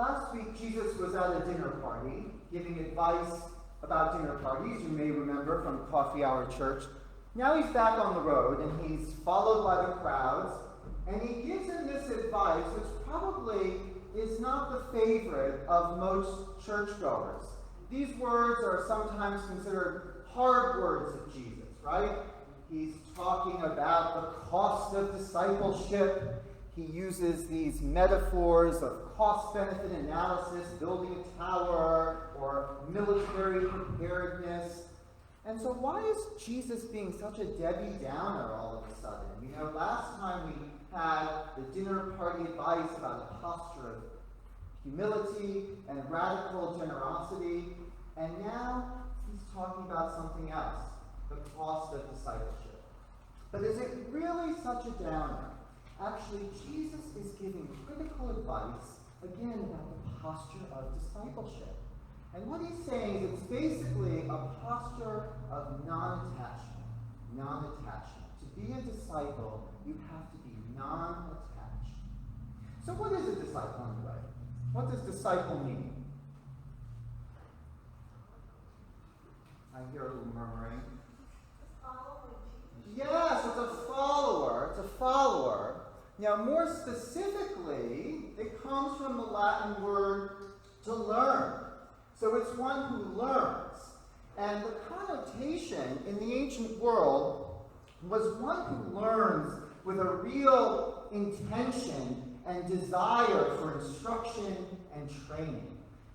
Last week, Jesus was at a dinner party, giving advice about dinner parties, you may remember from Coffee Hour Church. Now he's back on the road, and he's followed by the crowds, and he gives them this advice, which probably is not the favorite of most churchgoers. These words are sometimes considered hard words of Jesus, right? He's talking about the cost of discipleship. He uses these metaphors of cost-benefit analysis, building a tower, or military preparedness. And so why is Jesus being such a Debbie Downer all of a sudden? You know, last time we had the dinner party advice about a posture of humility and radical generosity, and now he's talking about something else, the cost of discipleship. But is it really such a downer? Actually, Jesus is giving critical advice, again, about the posture of discipleship. And what he's saying is it's basically a posture of non-attachment. Non-attachment. To be a disciple, you have to be non-attached. So what is a disciple anyway? What does disciple mean? I hear a little murmuring. Yes, it's a follower. It's a follower. Now, more specifically, it comes from the Latin word to learn. So it's one who learns. And the connotation in the ancient world was one who learns with a real intention and desire for instruction and training.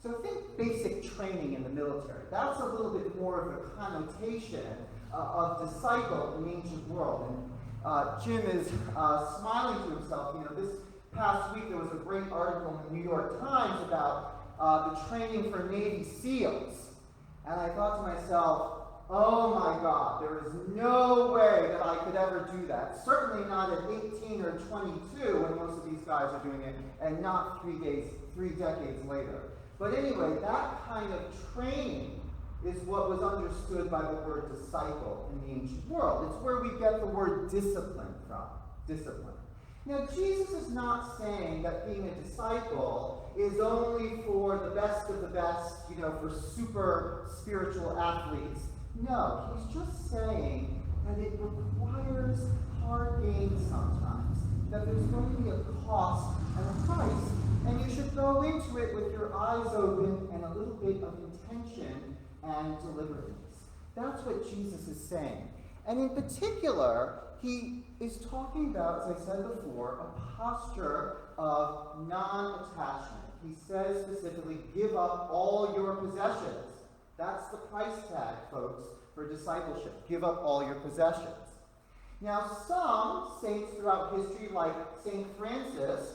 So think basic training in the military. That's a little bit more of a connotation of disciple in the ancient world. And Jim is smiling to himself. You know, this past week there was a great article in the New York Times about the training for Navy SEALs. And I thought to myself, oh my God, there is no way that I could ever do that. Certainly not at 18 or 22 when most of these guys are doing it, and not 3 decades later. But anyway, that kind of training is what was understood by the word disciple in the ancient world. It's where we get the word discipline from. Discipline. Now, Jesus is not saying that being a disciple is only for the best of the best, you know, for super spiritual athletes. No, he's just saying that it requires hard gains sometimes, that there's going to be a cost and a price, and you should go into it with your eyes open and a little bit of intention and deliberateness. That's what Jesus is saying. And in particular, he is talking about, as I said before, a posture of non-attachment. He says specifically, give up all your possessions. That's the price tag, folks, for discipleship. Give up all your possessions. Now, some saints throughout history, like St. Francis,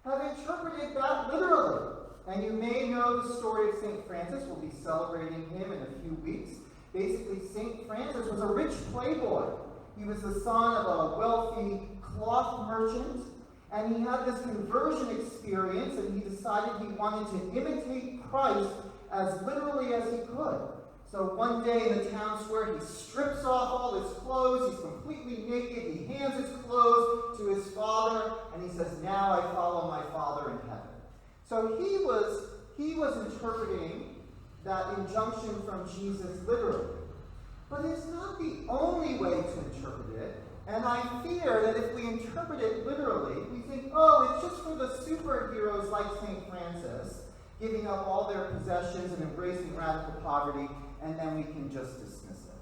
have interpreted that literally. And you may know the story of St. Francis. We'll be celebrating him in a few weeks. Basically, St. Francis was a rich playboy. He was the son of a wealthy cloth merchant, and he had this conversion experience, and he decided he wanted to imitate Christ as literally as he could. So one day in the town square, he strips off all his clothes, he's completely naked, he hands his clothes to his father, and he says, now I follow my Father in heaven. So he was interpreting that injunction from Jesus literally. But it's not the only way to interpret it, and I fear that if we interpret it literally, we think, oh, it's just for the superheroes like St. Francis, giving up all their possessions and embracing radical poverty, and then we can just dismiss it.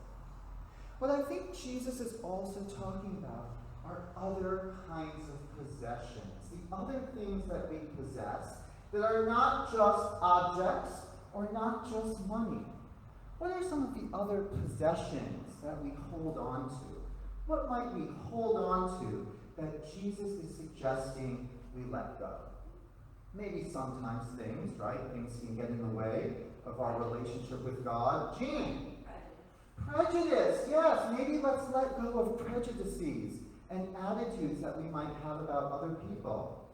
What I think Jesus is also talking about are other kinds of possessions, the other things that we possess that are not just objects or not just money. What are some of the other possessions that we hold on to? What might we hold on to that Jesus is suggesting we let go? Maybe sometimes things, right? Things can get in the way of our relationship with God. Jean? Prejudice. Yes, maybe let's let go of prejudices and attitudes that we might have about other people.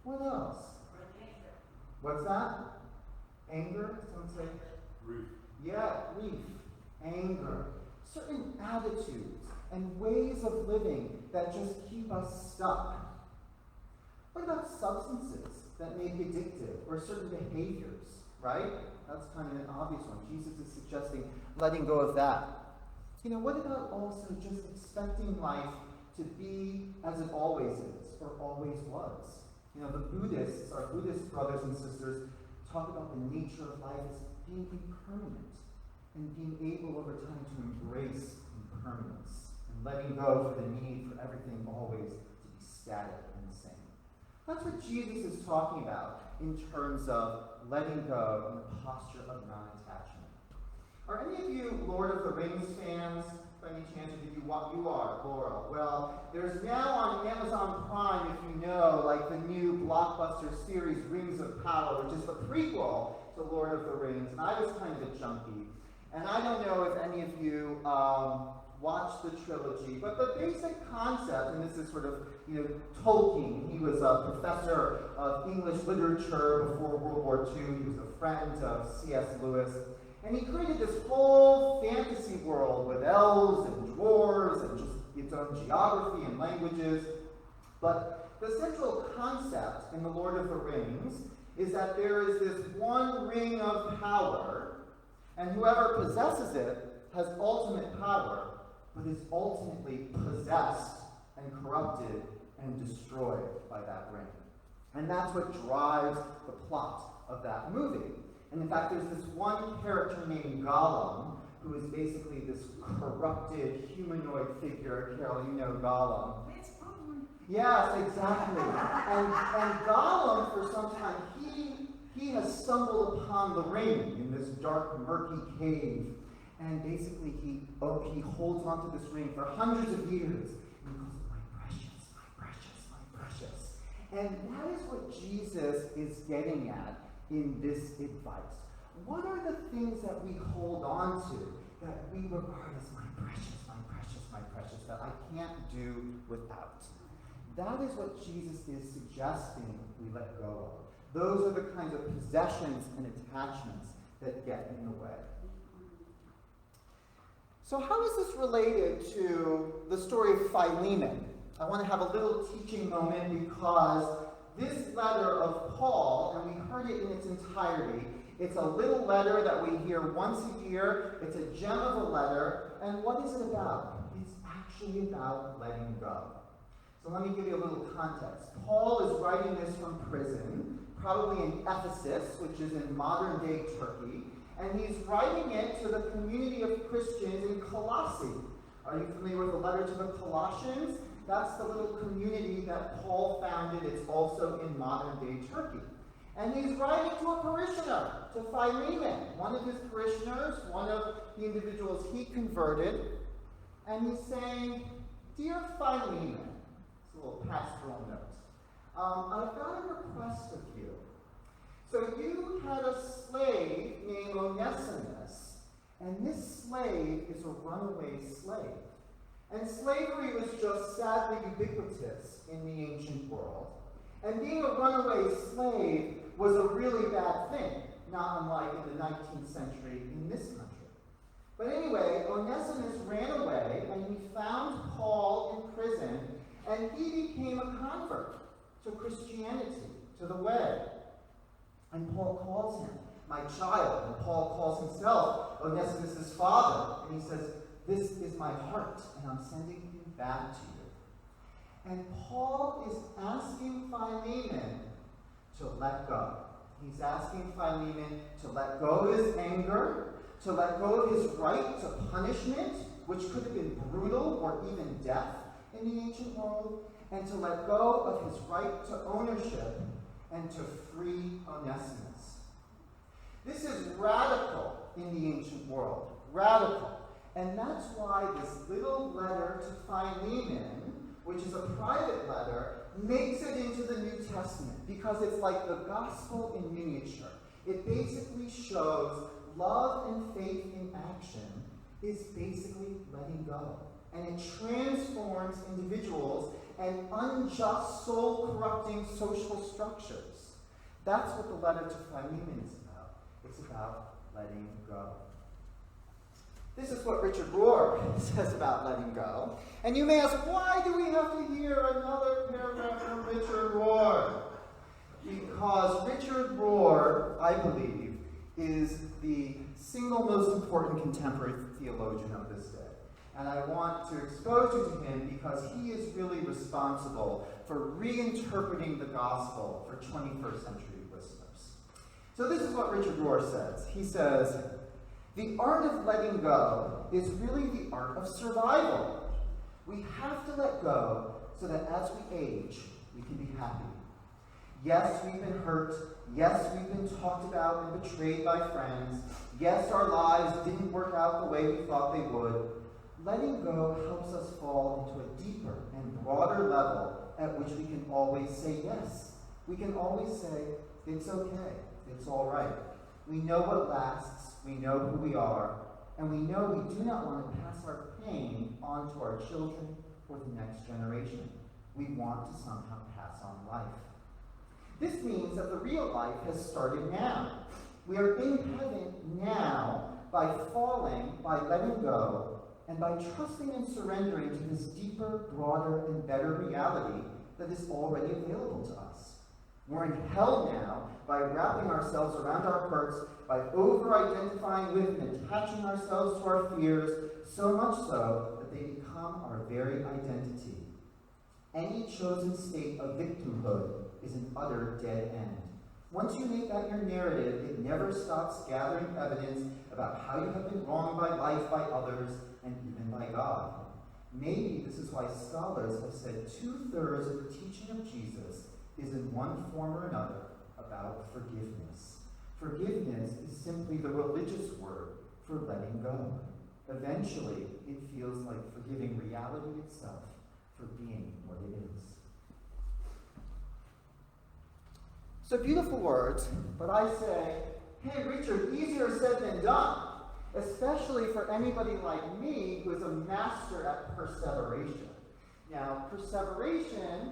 What else? What's that? Anger? Someone say? Grief. Yeah, grief, anger, certain attitudes and ways of living that just keep us stuck. What about substances that may be addictive or certain behaviors, right? That's kind of an obvious one. Jesus is suggesting letting go of that. What about also just expecting life to be as it always is or always was? The Buddhists, our Buddhist brothers and sisters, talk about the nature of life as being impermanent and being able over time to embrace impermanence and letting go for the need for everything always to be static and the same. That's what Jesus is talking about in terms of letting go and the posture of non-attachment. Are any of you Lord of the Rings fans? By any chance, you are, Laura. Well, there's now on Amazon Prime, if you know, like the new blockbuster series Rings of Power, which is the prequel to Lord of the Rings. And I was kind of a junkie. And I don't know if any of you watched the trilogy, but the basic concept, and this is sort of, Tolkien. He was a professor of English literature before World War II. He was a friend of C.S. Lewis. And he created this whole fantasy world with elves and dwarves and just its own geography and languages. But the central concept in The Lord of the Rings is that there is this one ring of power, and whoever possesses it has ultimate power, but is ultimately possessed and corrupted and destroyed by that ring. And that's what drives the plot of that movie. And in fact, there's this one character named Gollum, who is basically this corrupted humanoid figure. Carol, you know Gollum. Yes, exactly. And Gollum, for some time, he has stumbled upon the ring in this dark, murky cave. And basically, he holds onto this ring for hundreds of years. And he calls it, my precious, my precious, my precious. And that is what Jesus is getting at in this advice. What are the things that we hold on to that we regard as my precious, my precious, my precious, that I can't do without? That is what Jesus is suggesting we let go of. Those are the kinds of possessions and attachments that get in the way. So how is this related to the story of Philemon? I want to have a little teaching moment because this letter of Paul, and we heard it in its entirety, it's a little letter that we hear once a year. It's a gem of a letter. And what is it about? It's actually about letting go. So let me give you a little context. Paul is writing this from prison, probably in Ephesus, which is in modern-day Turkey. And he's writing it to the community of Christians in Colossae. Are you familiar with the letter to the Colossians? That's the little community that Paul founded. It's also in modern-day Turkey. And he's writing to a parishioner, to Philemon, one of his parishioners, one of the individuals he converted. And he's saying, Dear Philemon, it's a little pastoral note, I've got a request of you. So you had a slave named Onesimus, and this slave is a runaway slave. And slavery was just sadly ubiquitous in the ancient world. And being a runaway slave was a really bad thing, not unlike in the 19th century in this country. But anyway, Onesimus ran away, and he found Paul in prison, and he became a convert to Christianity, to the way. And Paul calls him, my child. And Paul calls himself Onesimus' father. And he says, this is my heart, and I'm sending him back to you. And Paul is asking Philemon to let go. He's asking Philemon to let go of his anger, to let go of his right to punishment, which could have been brutal or even death in the ancient world, and to let go of his right to ownership and to free Onesimus. This is radical in the ancient world. Radical. And that's why this little letter to Philemon, which is a private letter, makes it into the New Testament, because it's like the gospel in miniature. It basically shows love and faith in action is basically letting go. And it transforms individuals and unjust, soul-corrupting social structures. That's what the letter to Philemon is about. It's about letting go. This is what Richard Rohr says about letting go. And you may ask, why do we have to hear another paragraph from Richard Rohr? is the single most important contemporary theologian of this day. And I want to expose you to him because he is really responsible for reinterpreting the gospel for 21st century listeners. So this is what Richard Rohr says. He says, the art of letting go is really the art of survival. We have to let go so that as we age, we can be happy. Yes, we've been hurt. Yes, we've been talked about and betrayed by friends. Yes, our lives didn't work out the way we thought they would. Letting go helps us fall into a deeper and broader level at which we can always say yes. We can always say, it's okay, it's all right. We know what lasts, we know who we are, and we know we do not want to pass our pain on to our children or the next generation. We want to somehow pass on life. This means that the real life has started now. We are in heaven now by falling, by letting go, and by trusting and surrendering to this deeper, broader, and better reality that is already available to us. We're in hell now by wrapping ourselves around our hurts, by over-identifying with and attaching ourselves to our fears, so much so that they become our very identity. Any chosen state of victimhood is an utter dead end. Once you make that your narrative, it never stops gathering evidence about how you have been wronged by life, by others, and even by God. Maybe this is why scholars have said 2/3 of the teaching of Jesus is in one form or another about forgiveness. Forgiveness is simply the religious word for letting go. Eventually, it feels like forgiving reality itself for being what it is. So beautiful words, but I say, hey Richard, easier said than done. Especially for anybody like me who is a master at perseveration. Now, perseveration,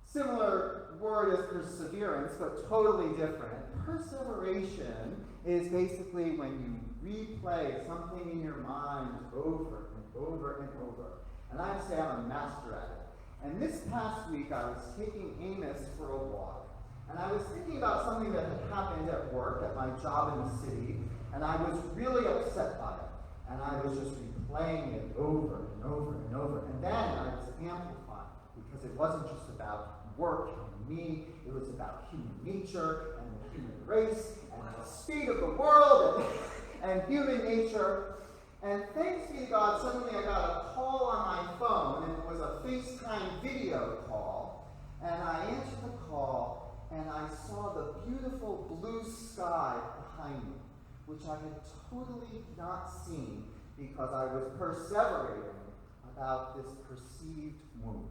similar word as perseverance, but totally different. Perseveration is basically when you replay something in your mind over and over and over. And I say I'm a master at it. And this past week I was taking Amos for a walk. And I was thinking about something that had happened at work, at my job in the city, and I was really upset by it. And I was just replaying it over and over and over. And then I was amplifying, because it wasn't just about work and me, it was about human nature and the human race and the speed of the world and human nature. And thanks be to God, suddenly I got a call on my phone, and it was a FaceTime video call. And I answered the call, and I saw the beautiful blue sky behind me, which I had totally not seen because I was perseverating about this perceived wound.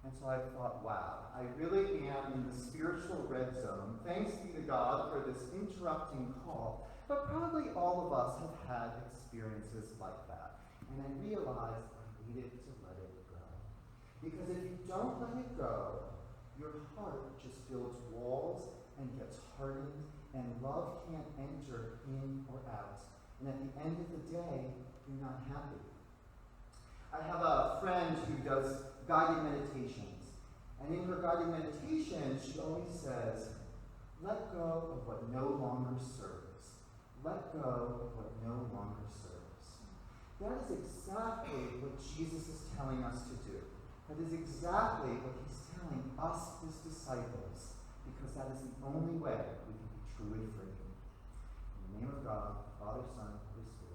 And so I thought, wow, I really am in the spiritual red zone. Thanks be to God for this interrupting call. But probably all of us have had experiences like that. And I realized I needed to let it go. Because if you don't let it go, your heart just builds walls and gets hardened, and love can't enter in or out. And at the end of the day, you're not happy. I have a friend who does guided meditations. And in her guided meditations, she always says, let go of what no longer serves. Let go of what no longer serves. That is exactly what Jesus is telling us to do. That is exactly what he's telling us, his disciples, because that is the only way we can be truly free. In the name of God, Father, Son, Holy Spirit.